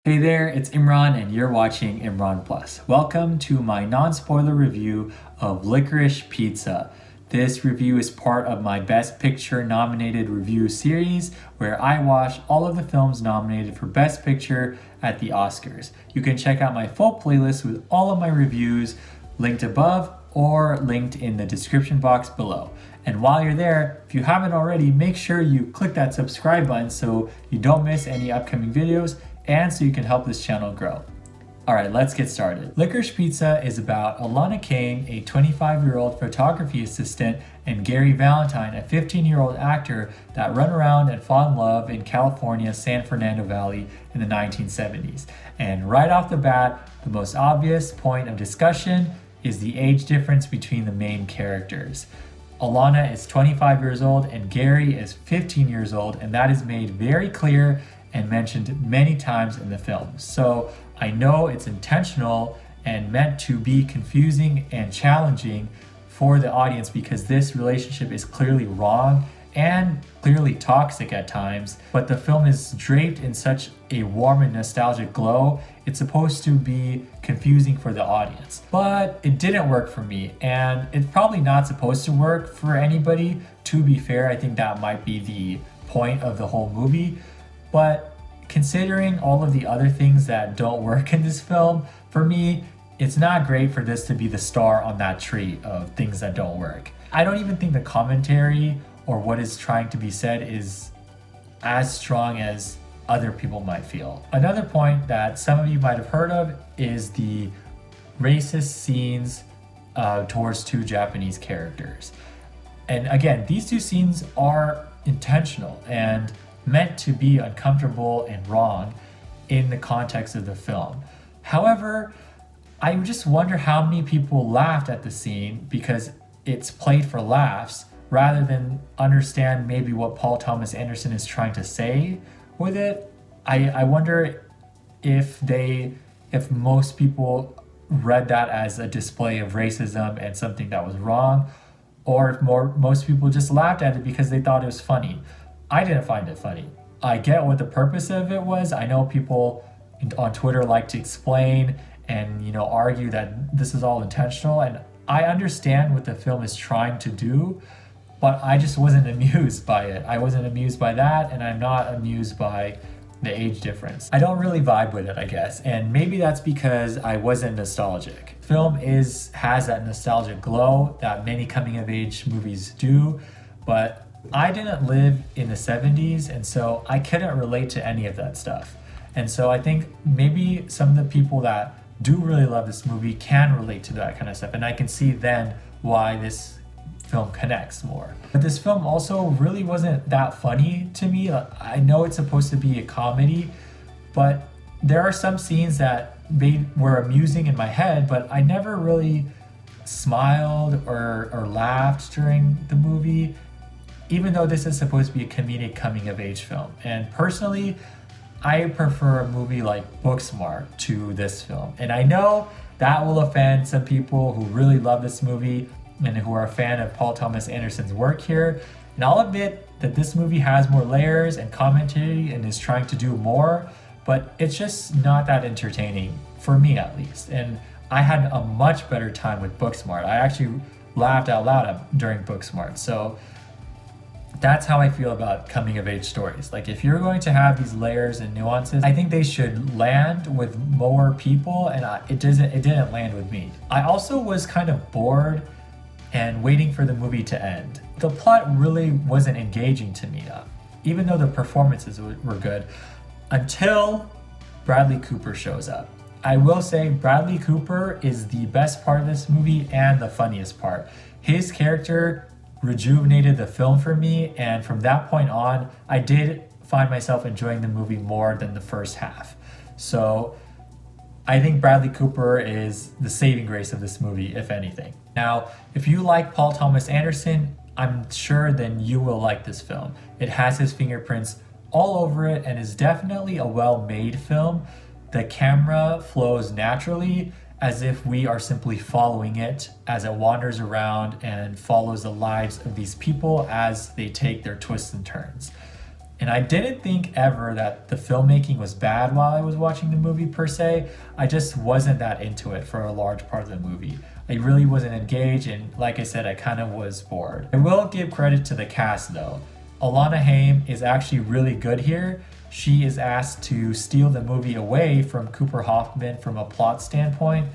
Hey there, it's Imran and you're watching Imran Plus. Welcome to my non-spoiler review of Licorice Pizza. This review is part of my Best Picture nominated review series where I watch all of the films nominated for Best Picture at the Oscars. You can check out my full playlist with all of my reviews linked above or linked in the description box below. And while you're there, if you haven't already, make sure you click that subscribe button so you don't miss any upcoming videos and so you can help this channel grow. Alright, let's get started. Licorice Pizza is about Alana Kane, a 25-year-old photography assistant, and Gary Valentine, a 15-year-old actor that run around and fall in love in California's San Fernando Valley in the 1970s. And right off the bat, the most obvious point of discussion is the age difference between the main characters. Alana is 25 years old and Gary is 15 years old, and that is made very clear and mentioned many times in the film. So I know it's intentional and meant to be confusing and challenging for the audience because this relationship is clearly wrong and clearly toxic at times, but the film is draped in such a warm and nostalgic glow. It's supposed to be confusing for the audience, but it didn't work for me, and it's probably not supposed to work for anybody. To be fair, I think that might be the point of the whole movie. But considering all of the other things that don't work in this film, for me, it's not great for this to be the star on that tree of things that don't work. I don't even think the commentary or what is trying to be said is as strong as other people might feel. Another point that some of you might have heard of is the racist scenes towards two Japanese characters. And again, these two scenes are intentional and meant to be uncomfortable and wrong in the context of the film. However, I just wonder how many people laughed at the scene because it's played for laughs rather than understand maybe what Paul Thomas Anderson is trying to say with it. I wonder if most people read that as a display of racism and something that was wrong, or if most people just laughed at it because they thought it was funny. I didn't find it funny. I get what the purpose of it was. I know people on Twitter like to explain and argue that this is all intentional, and I understand what the film is trying to do, but I just wasn't amused by it. I wasn't amused by that, and I'm not amused by the age difference. I don't really vibe with it, I guess, and maybe that's because I wasn't nostalgic. Film has that nostalgic glow that many coming of age movies do, but I didn't live in the 70s, and so I couldn't relate to any of that stuff. And so I think maybe some of the people that do really love this movie can relate to that kind of stuff, and I can see then why this film connects more. But this film also really wasn't that funny to me. I know it's supposed to be a comedy, but there are some scenes that were amusing in my head, but I never really smiled or laughed during the movie, even though this is supposed to be a comedic coming-of-age film. And personally, I prefer a movie like Booksmart to this film. And I know that will offend some people who really love this movie and who are a fan of Paul Thomas Anderson's work here. And I'll admit that this movie has more layers and commentary and is trying to do more, but it's just not that entertaining, for me at least. And I had a much better time with Booksmart. I actually laughed out loud during Booksmart. So that's how I feel about coming of age stories. Like, if you're going to have these layers and nuances, I think they should land with more people, and it didn't land with me. I also was kind of bored and waiting for the movie to end. The plot really wasn't engaging to me, even though the performances were good, until Bradley Cooper shows up. I will say Bradley Cooper is the best part of this movie and the funniest part. His character rejuvenated the film for me, and from that point on, I did find myself enjoying the movie more than the first half. So I think Bradley Cooper is the saving grace of this movie, if anything. Now, if you like Paul Thomas Anderson, I'm sure then you will like this film. It has his fingerprints all over it and is definitely a well-made film. The camera flows naturally, as if we are simply following it as it wanders around and follows the lives of these people as they take their twists and turns. And I didn't think ever that the filmmaking was bad while I was watching the movie per se. I just wasn't that into it for a large part of the movie. I really wasn't engaged, and like I said, I kind of was bored. I will give credit to the cast though. Alana Haim is actually really good here. She is asked to steal the movie away from Cooper Hoffman from a plot standpoint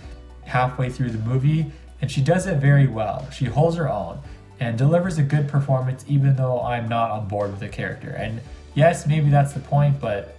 halfway through the movie, and she does it very well. She holds her own and delivers a good performance even though I'm not on board with the character. And yes, maybe that's the point, but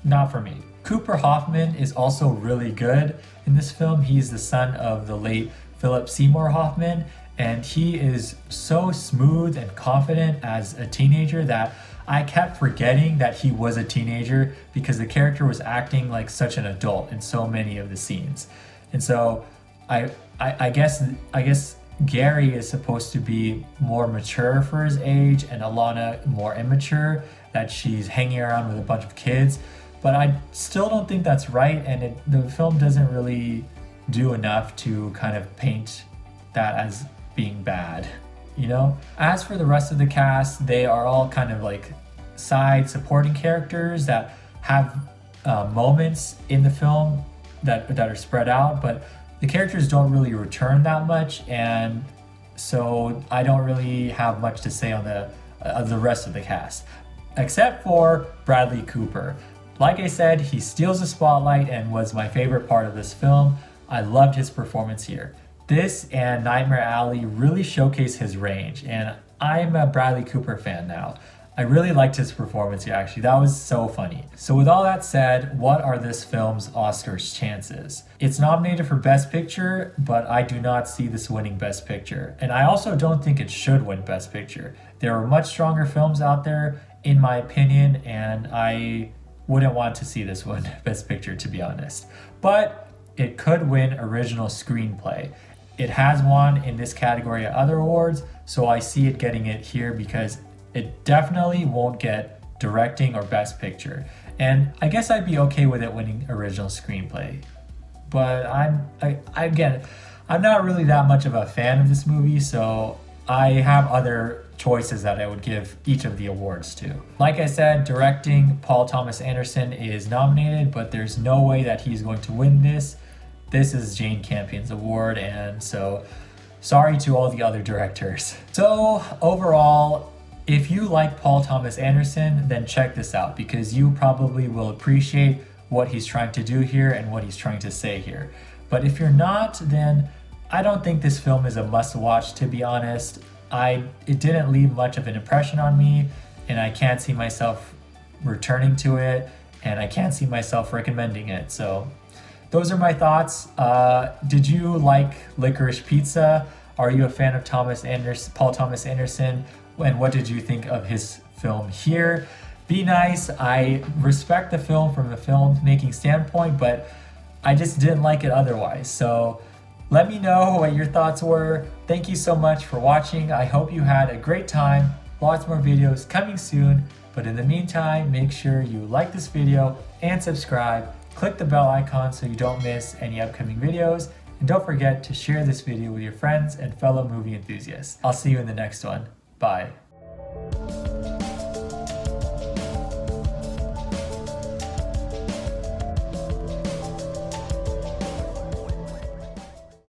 not for me. Cooper Hoffman is also really good in this film. He's the son of the late Philip Seymour Hoffman, and he is so smooth and confident as a teenager that I kept forgetting that he was a teenager because the character was acting like such an adult in so many of the scenes. And so I guess Gary is supposed to be more mature for his age and Alana more immature, that she's hanging around with a bunch of kids. But I still don't think that's right, and the film doesn't really do enough to kind of paint that as being bad, you know? As for the rest of the cast, they are all kind of like side supporting characters that have moments in the film that are spread out, but the characters don't really return that much, and so I don't really have much to say on the rest of the cast, except for Bradley Cooper. Like I said, he steals the spotlight and was my favorite part of this film. I loved his performance here. This and Nightmare Alley really showcase his range, and I'm a Bradley Cooper fan now. I really liked his performance here, actually. That was so funny. So with all that said, what are this film's Oscars chances? It's nominated for Best Picture, but I do not see this winning Best Picture. And I also don't think it should win Best Picture. There are much stronger films out there, in my opinion, and I wouldn't want to see this win Best Picture, to be honest. But it could win Original Screenplay. It has won in this category at other awards, so I see it getting it here because it definitely won't get Directing or Best Picture. And I guess I'd be okay with it winning Original Screenplay. But I'm not really that much of a fan of this movie, so I have other choices that I would give each of the awards to. Like I said, Directing, Paul Thomas Anderson is nominated, but there's no way that he's going to win this. This is Jane Campion's award, and so sorry to all the other directors. So overall, if you like Paul Thomas Anderson, then check this out because you probably will appreciate what he's trying to do here and what he's trying to say here. But if you're not, then I don't think this film is a must-watch, to be honest. It didn't leave much of an impression on me, and I can't see myself returning to it, and I can't see myself recommending it. So those are my thoughts. Did you like Licorice Pizza? Are you a fan of Paul Thomas Anderson? And what did you think of his film here? Be nice. I respect the film from a filmmaking standpoint, but I just didn't like it otherwise. So let me know what your thoughts were. Thank you so much for watching. I hope you had a great time. Lots more videos coming soon. But in the meantime, make sure you like this video and subscribe. Click the bell icon so you don't miss any upcoming videos. And don't forget to share this video with your friends and fellow movie enthusiasts. I'll see you in the next one. Bye.